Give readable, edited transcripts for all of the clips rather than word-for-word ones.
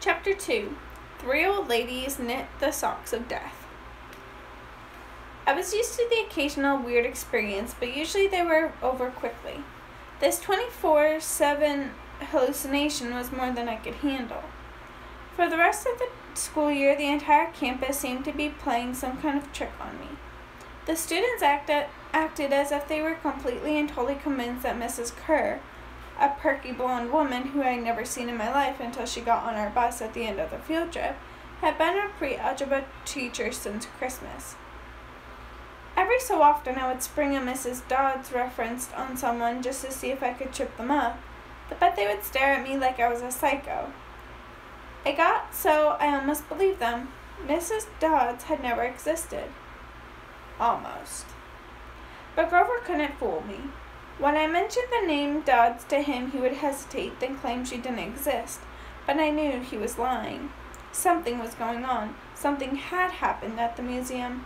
Chapter 2. 3 Old Ladies Knit the Socks of Death. I was used to the occasional weird experience, but usually they were over quickly. This 24/7 hallucination was more than I could handle. For the rest of the school year, the entire campus seemed to be playing some kind of trick on me. The students acted as if they were completely and totally convinced that Mrs. Kerr, a perky blonde woman who I had never seen in my life until she got on our bus at the end of the field trip, had been a pre-algebra teacher since Christmas. Every so often I would spring a Mrs. Dodds reference on someone just to see if I could trip them up, but they would stare at me like I was a psycho. It got so I almost believed them. Mrs. Dodds had never existed. Almost. But Grover couldn't fool me. When I mentioned the name Dodds to him, he would hesitate, then claim she didn't exist. But I knew he was lying. Something was going on. Something had happened at the museum.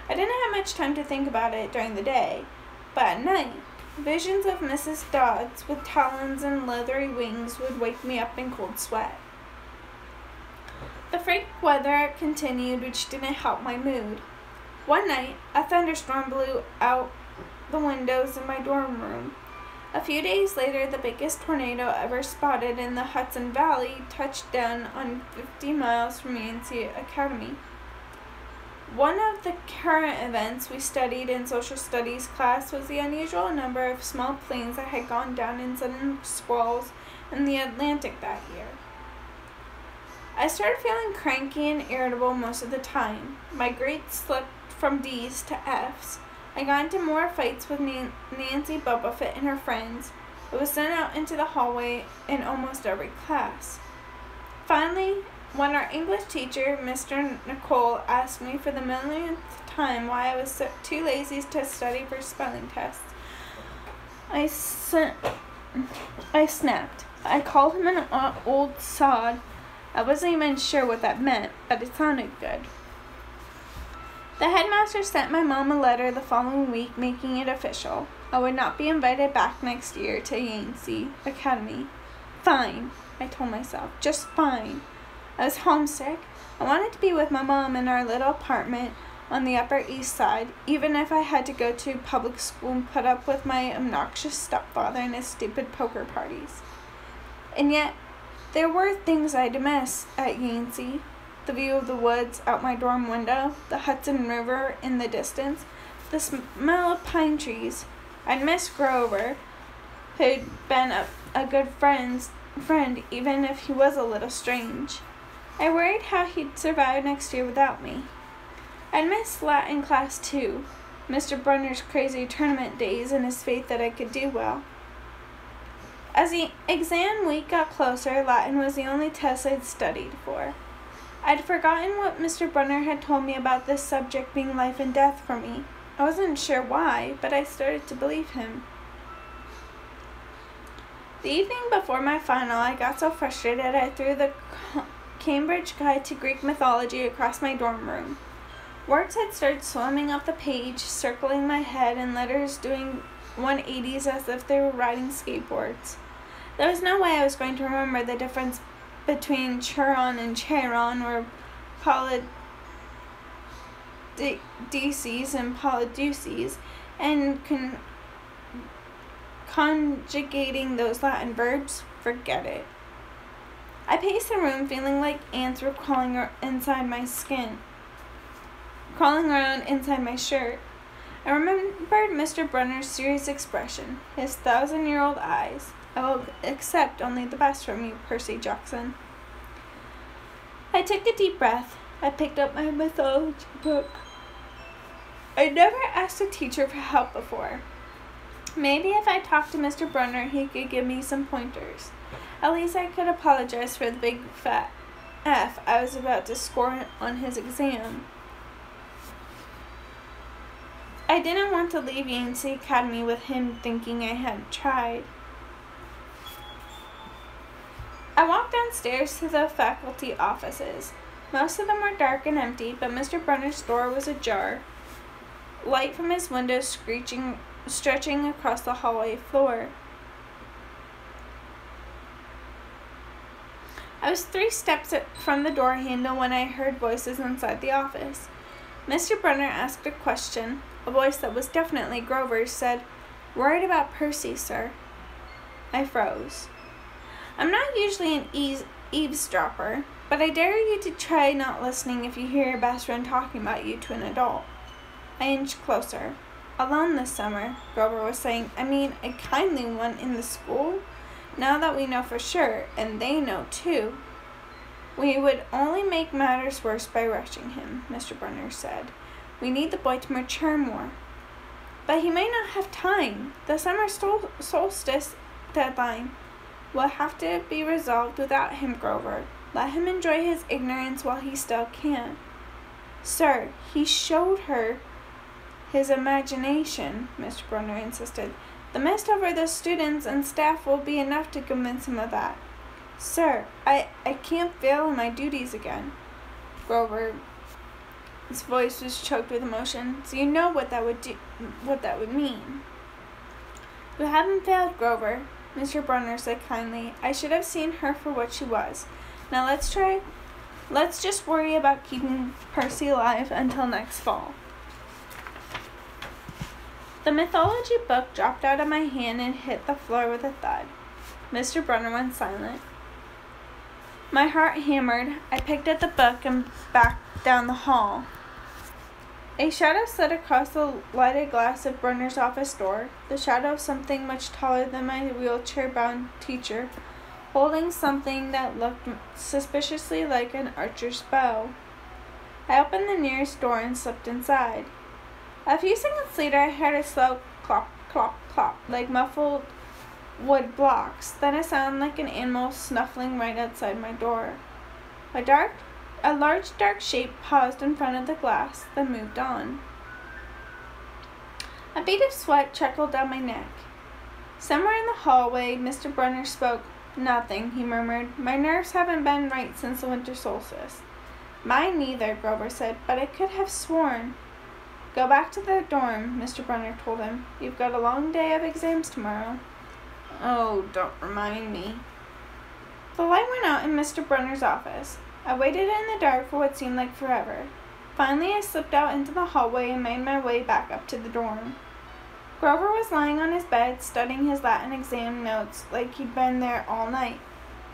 I didn't have much time to think about it during the day, but at night, visions of Mrs. Dodds with talons and leathery wings would wake me up in cold sweat. The freak weather continued, which didn't help my mood. One night, a thunderstorm blew out the windows in my dorm room. A few days later, the biggest tornado ever spotted in the Hudson Valley touched down on 50 miles from Yancey Academy. One of the current events we studied in social studies class was the unusual number of small planes that had gone down in sudden squalls in the Atlantic that year. I started feeling cranky and irritable most of the time. My grades slipped from D's to F's. I got into more fights with Nancy Bubblefit and her friends. I was sent out into the hallway in almost every class. Finally, when our English teacher, Mr. Nicole, asked me for the millionth time why I was too lazy to study for spelling tests, I snapped. I called him an old sod. I wasn't even sure what that meant, but it sounded good. The headmaster sent my mom a letter the following week making it official. I would not be invited back next year to Yancey Academy. Fine, I told myself, just fine. I was homesick. I wanted to be with my mom in our little apartment on the Upper East Side, even if I had to go to public school and put up with my obnoxious stepfather and his stupid poker parties. And yet, there were things I'd miss at Yancey. The view of the woods out my dorm window, the Hudson River in the distance, the smell of pine trees. I'd miss Grover, who'd been a good friend even if he was a little strange. I worried how he'd survive next year without me. I'd miss Latin class too, Mr. Brunner's crazy tournament days and his faith that I could do well. As the exam week got closer, Latin was the only test I'd studied for. I'd forgotten what Mr. Brunner had told me about this subject being life and death for me. I wasn't sure why, but I started to believe him. The evening before my final, I got so frustrated I threw the Cambridge Guide to Greek Mythology across my dorm room. Words had started swimming up the page, circling my head, and letters doing 180s as if they were riding skateboards. There was no way I was going to remember the difference between Chiron and Chiron, or Polydeuces and Polydeuces, and conjugating those Latin verbs. Forget it. I paced the room feeling like ants were crawling around inside my shirt. I remembered Mr. Brunner's serious expression, his 1,000-year-old eyes. I will accept only the best from you, Percy Jackson. I took a deep breath. I picked up my mythology book. I'd never asked a teacher for help before. Maybe if I talked to Mr. Brunner, he could give me some pointers. At least I could apologize for the big fat F I was about to score on his exam. I didn't want to leave Yancey Academy with him thinking I hadn't tried. I walked downstairs to the faculty offices. Most of them were dark and empty, but Mr. Brunner's door was ajar, light from his window stretching across the hallway floor. I was 3 steps from the door handle when I heard voices inside the office. Mr. Brunner asked a question. A voice that was definitely Grover's said, "Worried about Percy, sir." I froze. I'm not usually an eavesdropper, but I dare you to try not listening if you hear your best friend talking about you to an adult. I inched closer. "Alone this summer," Grover was saying. "I mean, a kindly one in the school? Now that we know for sure, and they know too." "We would only make matters worse by rushing him," Mr. Brunner said. "We need the boy to mature more." "But he may not have time. The summer solstice deadline will have to be resolved without him, Grover. Let him enjoy his ignorance while he still can." "Sir, he showed her his imagination," Mr. Brunner insisted. "The mist over the students and staff will be enough to convince him of that." "Sir, I can't fail in my duties again." Grover's voice was choked with emotion. "So you know what that would mean." "You haven't failed, Grover," Mr. Brunner said kindly. "I should have seen her for what she was. Now let's just worry about keeping Percy alive until next fall." The mythology book dropped out of my hand and hit the floor with a thud. Mr. Brunner went silent. My heart hammered. I picked up the book and backed down the hall. A shadow slid across the lighted glass of Brunner's office door, the shadow of something much taller than my wheelchair-bound teacher, holding something that looked suspiciously like an archer's bow. I opened the nearest door and slipped inside. A few seconds later, I heard a slow clop, clop, clop, like muffled wood blocks, then a sound like an animal snuffling right outside my door. A large dark shape paused in front of the glass, then moved on. A bead of sweat trickled down my neck. Somewhere in the hallway, Mr. Brunner spoke. "Nothing," he murmured. "My nerves haven't been right since the winter solstice." "Mine neither," Grover said, "but I could have sworn." "Go back to the dorm," Mr. Brunner told him. "You've got a long day of exams tomorrow." "Oh, don't remind me." The light went out in Mr. Brunner's office. I waited in the dark for what seemed like forever. Finally, I slipped out into the hallway and made my way back up to the dorm. Grover was lying on his bed, studying his Latin exam notes like he'd been there all night.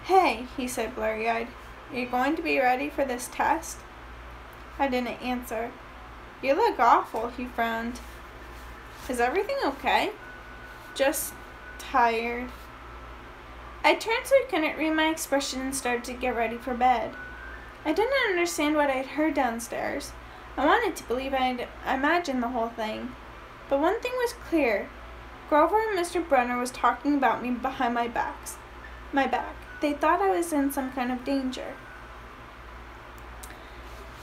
"Hey," he said blurry-eyed, "are you going to be ready for this test?" I didn't answer. "You look awful," he frowned. "Is everything okay?" "Just tired." I turned so he couldn't read my expression and started to get ready for bed. I didn't understand what I'd heard downstairs. I wanted to believe I'd imagined the whole thing. But one thing was clear. Grover and Mr. Brunner was talking about me behind my back. They thought I was in some kind of danger.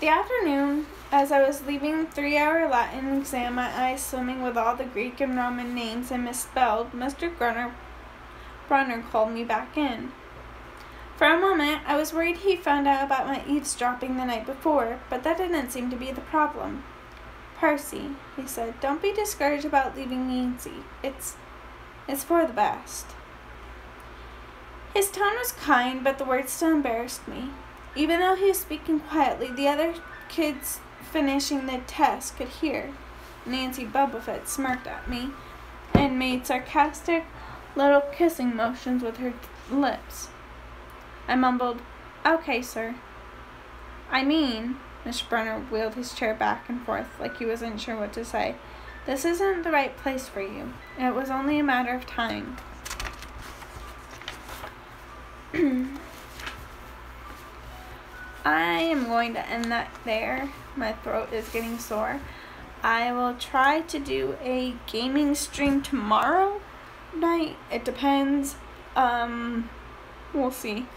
The afternoon, as I was leaving the 3-hour Latin exam, my eyes swimming with all the Greek and Roman names I misspelled, Mr. Brunner called me back in. For a moment, I was worried he found out about my eavesdropping the night before, but that didn't seem to be the problem. "Percy," he said, "don't be discouraged about leaving Nancy. It's for the best." His tone was kind, but the words still embarrassed me. Even though he was speaking quietly, the other kids finishing the test could hear. Nancy Bubblefett smirked at me and made sarcastic little kissing motions with her lips. I mumbled, "Okay, sir." "I mean," Mr. Brunner wheeled his chair back and forth like he wasn't sure what to say, "this isn't the right place for you. It was only a matter of time." I am going to end that there. My throat is getting sore. I will try to do a gaming stream tomorrow night. It depends. We'll see.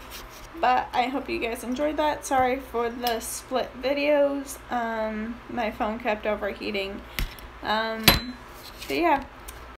But I hope you guys enjoyed that. Sorry for the split videos. My phone kept overheating. But yeah.